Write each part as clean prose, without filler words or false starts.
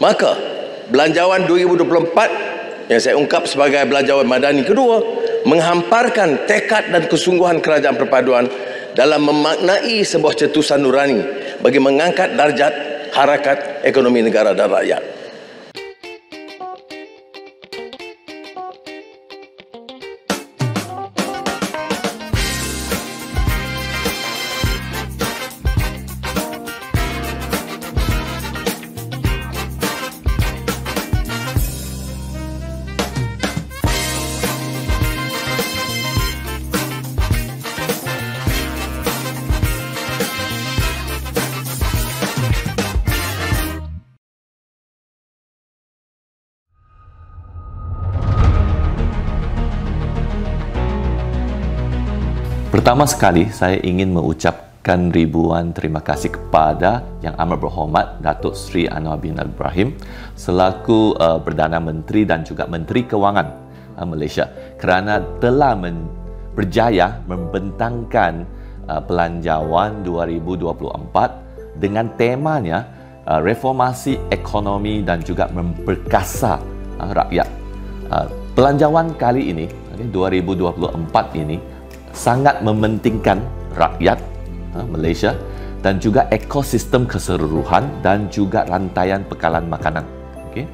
Maka Belanjawan 2024 yang saya ungkap sebagai Belanjawan Madani kedua menghamparkan tekad dan kesungguhan Kerajaan Perpaduan dalam memaknai sebuah cetusan nurani bagi mengangkat darjat harakat ekonomi negara dan rakyat. Pertama sekali, saya ingin mengucapkan ribuan terima kasih kepada Yang Amat Berhormat Datuk Seri Anwar bin Ibrahim selaku Perdana Menteri dan juga Menteri Kewangan Malaysia kerana telah berjaya membentangkan Belanjawan 2024 dengan temanya reformasi ekonomi dan juga memperkasa rakyat. Belanjawan kali ini, 2024 ini, sangat mementingkan rakyat Malaysia dan juga ekosistem keseluruhan dan juga rantaian bekalan makanan. Okay?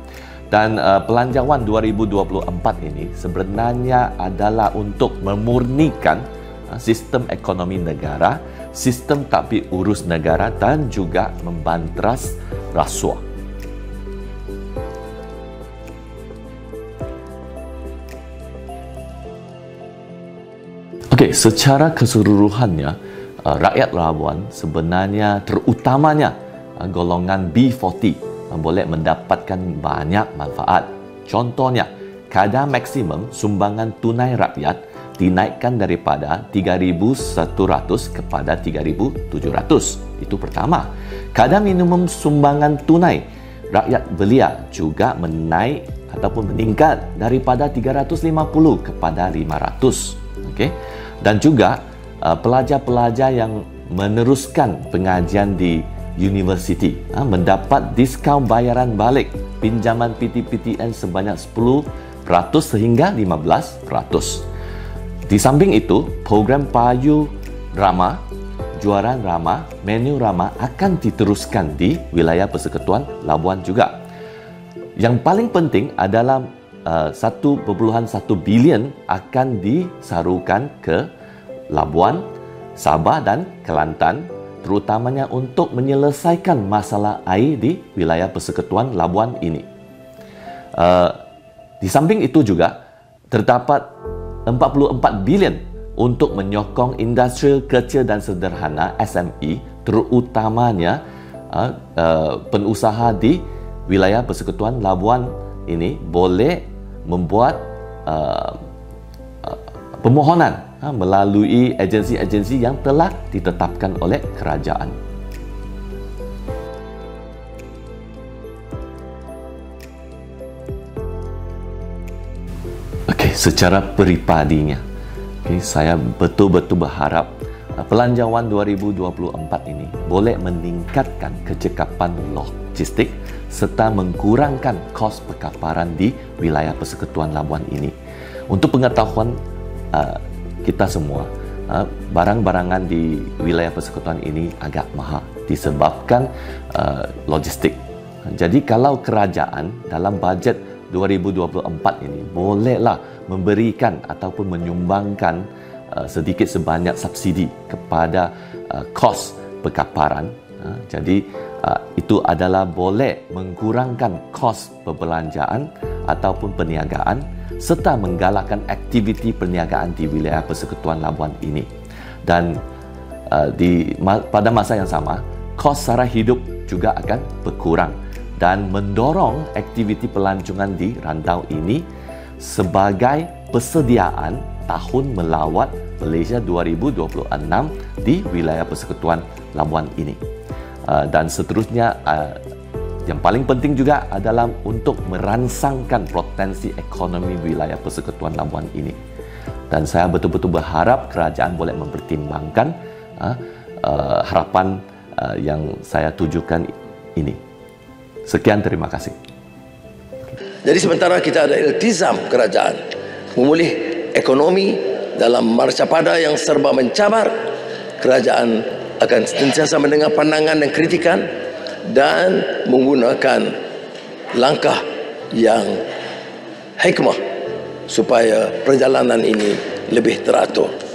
Dan Belanjawan 2024 ini sebenarnya adalah untuk memurnikan sistem ekonomi negara, sistem tadbir urus negara dan juga membantras rasuah. Okey, secara keseluruhannya, rakyat Labuan sebenarnya terutamanya golongan B40 boleh mendapatkan banyak manfaat. Contohnya, kadar maksimum sumbangan tunai rakyat dinaikkan daripada 3,100 kepada 3,700. Itu pertama. Kadar minimum sumbangan tunai rakyat belia juga menaik ataupun meningkat daripada 350 kepada 500. Okey. Dan juga pelajar-pelajar yang meneruskan pengajian di universiti mendapat diskaun bayaran balik pinjaman PTPTN sebanyak 10% sehingga 15%. Di samping itu, program Payu Rama, Juaran Rama, Menu Rama akan diteruskan di wilayah Persekutuan Labuan juga. Yang paling penting adalah 1.1 bilion akan disarukan ke Labuan, Sabah dan Kelantan terutamanya untuk menyelesaikan masalah air di wilayah Persekutuan Labuan ini. Di samping itu juga terdapat 44 bilion untuk menyokong industri kecil dan sederhana SME terutamanya pengusaha di wilayah Persekutuan Labuan ini boleh membuat permohonan melalui agensi-agensi yang telah ditetapkan oleh kerajaan. Okey, secara peribadinya, saya betul-betul berharap Belanjawan 2024 ini boleh meningkatkan kecekapan logistik serta mengurangkan kos perkaparan di wilayah Persekutuan Labuan ini. Untuk pengetahuan kita semua, barang-barangan di wilayah Persekutuan ini agak mahal disebabkan logistik. Jadi kalau kerajaan dalam bajet 2024 ini bolehlah memberikan ataupun menyumbangkan sedikit sebanyak subsidi kepada kos perkaparan. Jadi itu adalah boleh mengurangkan kos perbelanjaan ataupun perniagaan serta menggalakkan aktiviti perniagaan di wilayah Persekutuan Labuan ini. Dan pada masa yang sama, kos sara hidup juga akan berkurang dan mendorong aktiviti pelancongan di rantau ini sebagai persediaan tahun melawat Malaysia 2026 di wilayah Persekutuan Labuan ini. Dan seterusnya, yang paling penting juga adalah untuk merangsangkan potensi ekonomi wilayah Persekutuan Labuan ini. Dan saya betul-betul berharap kerajaan boleh mempertimbangkan harapan yang saya tujukan ini. Sekian, terima kasih. Jadi sementara kita ada iltizam kerajaan memulih ekonomi dalam marcapada yang serba mencabar, kerajaan akan sentiasa mendengar pandangan dan kritikan dan menggunakan langkah yang hikmah supaya perjalanan ini lebih teratur.